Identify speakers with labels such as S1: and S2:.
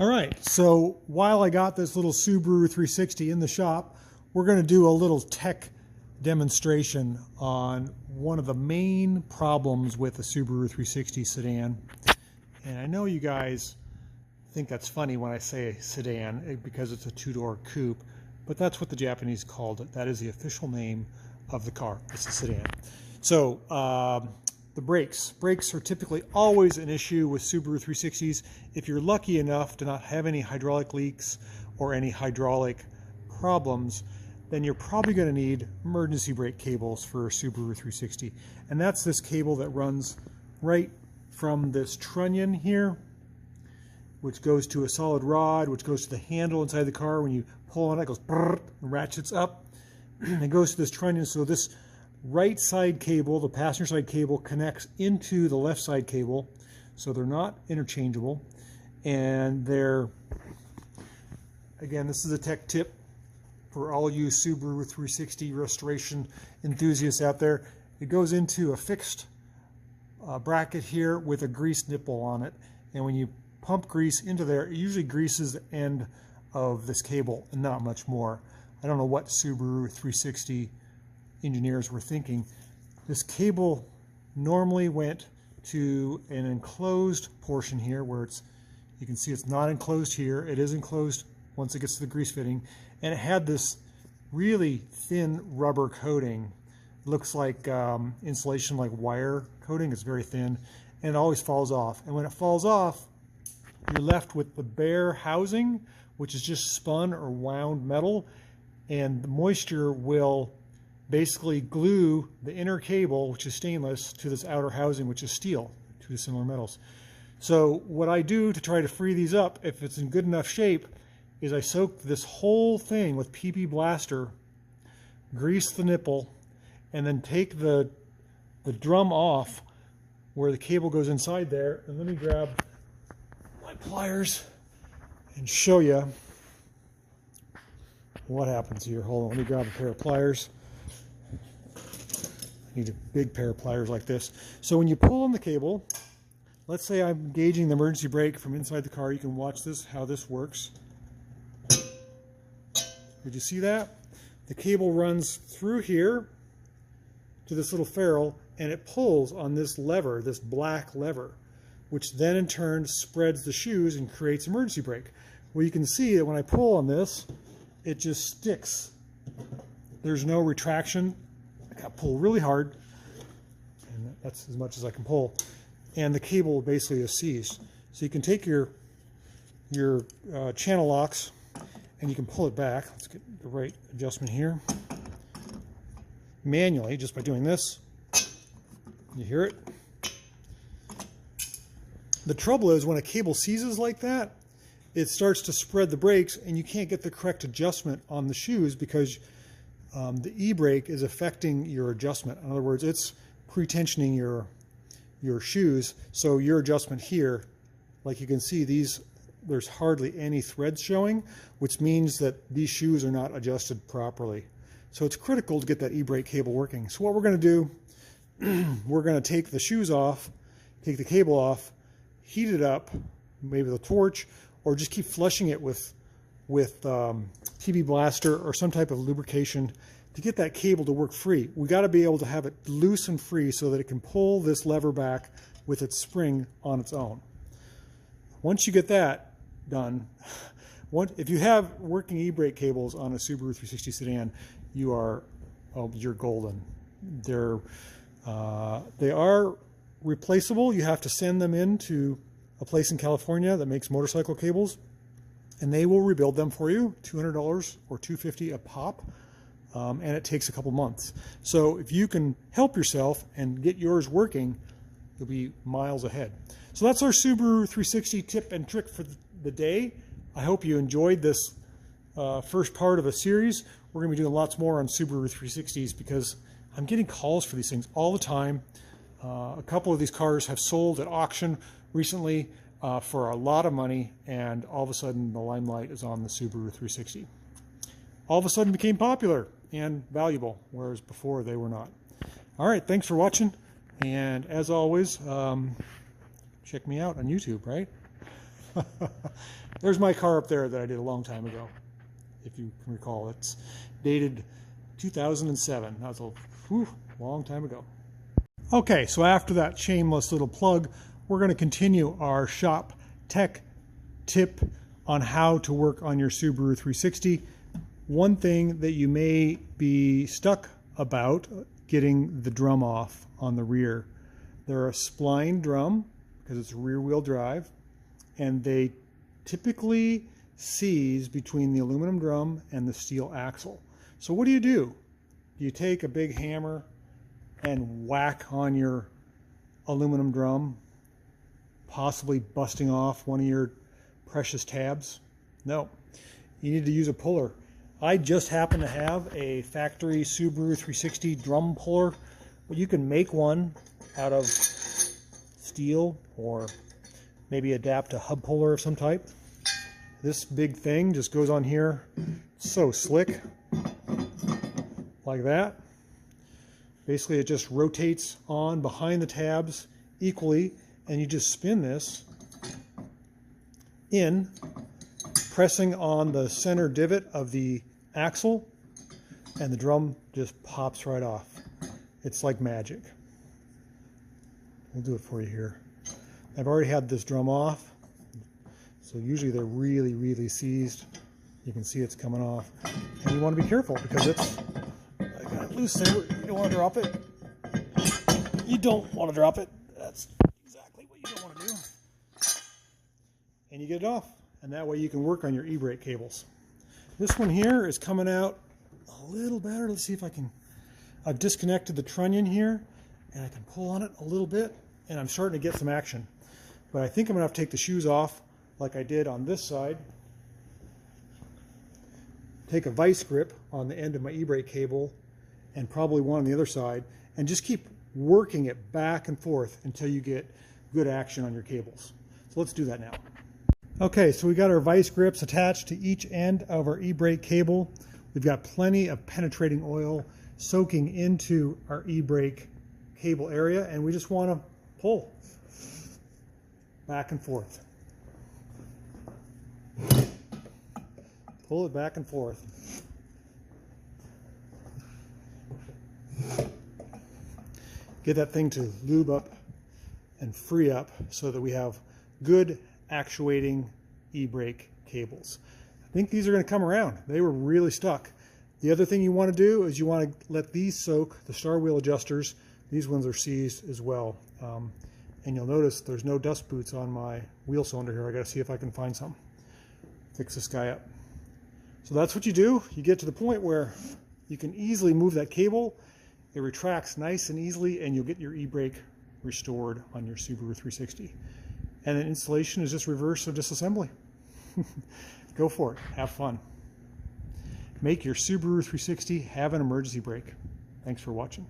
S1: All right, so while I got this little Subaru 360 in the shop, we're going to do a little tech demonstration on one of the main problems with the Subaru 360 sedan. And I know you guys think that's funny when I say sedan because it's a two-door coupe, but that's what the Japanese called it. That is the official name of the car. It's a sedan. So the brakes. Brakes are typically always an issue with Subaru 360s. If you're lucky enough to not have any hydraulic leaks or any hydraulic problems, then you're probably going to need emergency brake cables for a Subaru 360. And that's this cable that runs right from this trunnion here, which goes to a solid rod, which goes to the handle inside the car. When you pull on it, it goes brrr, and ratchets up. It goes to this trunnion. So this right side cable, the passenger side cable, connects into the left side cable, so they're not interchangeable. And they're, again, this is a tech tip for all you Subaru 360 restoration enthusiasts out there. It goes into a fixed bracket here with a grease nipple on it, and when you pump grease into there, it usually greases the end of this cable and not much more. I don't know what Subaru 360 engineers were thinking. This cable normally went to an enclosed portion here where it's, you can see it's not enclosed here. It is enclosed once it gets to the grease fitting, and it had this really thin rubber coating. It looks like insulation, like wire coating. It's very thin, and it always falls off. And when it falls off, you're left with the bare housing, which is just spun or wound metal, and the moisture will basically glue the inner cable, which is stainless, to this outer housing, which is steel, two similar metals. So what I do to try to free these up, if it's in good enough shape, is I soak this whole thing with PP Blaster, grease the nipple, and then take the drum off where the cable goes inside there. And let me grab my pliers and show you what happens here. Hold on, let me grab a pair of pliers. Need a big pair of pliers like this. So when you pull on the cable, let's say I'm engaging the emergency brake from inside the car. You can watch this, how this works. Did you see that? The cable runs through here to this little ferrule, and it pulls on this lever, this black lever, which then in turn spreads the shoes and creates emergency brake. Well, you can see that when I pull on this, it just sticks. There's no retraction. I got to pull really hard, and that's as much as I can pull, and the cable basically is seized. So you can take your channel locks and you can pull it back. Let's get the right adjustment here. Manually, just by doing this. You hear it? The trouble is when a cable seizes like that, it starts to spread the brakes, and you can't get the correct adjustment on the shoes because the e-brake is affecting your adjustment. In other words, it's pre-tensioning your shoes, so your adjustment here, like you can see, there's hardly any threads showing, which means that these shoes are not adjusted properly. So it's critical to get that e-brake cable working. So what we're going to do, we're going to take the shoes off, take the cable off, heat it up, maybe with a torch, or just keep flushing it with TB Blaster or some type of lubrication to get that cable to work free. We got to be able to have it loose and free so that it can pull this lever back with its spring on its own. Once you get that done, if you have working e-brake cables on a Subaru 360 sedan, you're golden. They are replaceable. You have to send them in to a place in California that makes motorcycle cables, and they will rebuild them for you, $200 or $250 a pop, and it takes a couple months. So if you can help yourself and get yours working, you'll be miles ahead. So that's our Subaru 360 tip and trick for the day. I hope you enjoyed this first part of a series. We're going to be doing lots more on Subaru 360s because I'm getting calls for these things all the time. A couple of these cars have sold at auction recently for a lot of money, and all of a sudden the limelight is on the Subaru 360. All of a sudden became popular and valuable, whereas before they were not. All right, thanks for watching, and as always, check me out on YouTube, right? There's my car up there that I did a long time ago, if you can recall. It's dated 2007. That was a long time ago. Okay, so after that shameless little plug, we're going to continue our shop tech tip on how to work on your Subaru 360. One thing that you may be stuck about, getting the drum off on the rear. They're a spline drum because it's rear wheel drive, and they typically seize between the aluminum drum and the steel axle. So what do? You take a big hammer and whack on your aluminum drum, possibly busting off one of your precious tabs? No, you need to use a puller. I just happen to have a factory Subaru 360 drum puller. Well, you can make one out of steel or maybe adapt a hub puller of some type. This big thing just goes on here, so slick, like that. Basically, it just rotates on behind the tabs equally, and you just spin this in, pressing on the center divot of the axle, and the drum just pops right off. It's like magic. We'll do it for you here. I've already had this drum off, so usually they're really, really seized. You can see it's coming off, and you want to be careful because it's, I got it loose there. You don't want to drop it. You don't want to drop it. That's exactly what you don't want to do. And you get it off, and that way you can work on your e-brake cables. This one here is coming out a little better. Let's see if I can. I've disconnected the trunnion here, and I can pull on it a little bit, and I'm starting to get some action. But I think I'm going to have to take the shoes off like I did on this side. Take a vice grip on the end of my e-brake cable, and probably one on the other side, and just keep working it back and forth until you get good action on your cables. So let's do that now. Okay, so we got our vice grips attached to each end of our e-brake cable. We've got plenty of penetrating oil soaking into our e-brake cable area, and we just want to pull back and forth. Pull it back and forth. Get that thing to lube up and free up so that we have good actuating e-brake cables. I think these are going to come around. They were really stuck. The other thing you want to do is you want to let these soak, the star wheel adjusters. These ones are seized as well. And you'll notice there's no dust boots on my wheel cylinder here. I got to see if I can find some. Fix this guy up. So that's what you do. You get to the point where you can easily move that cable. It retracts nice and easily, and you'll get your e-brake restored on your Subaru 360. And then installation is just reverse of disassembly. Go for it. Have fun. Make your Subaru 360 have an emergency brake. Thanks for watching.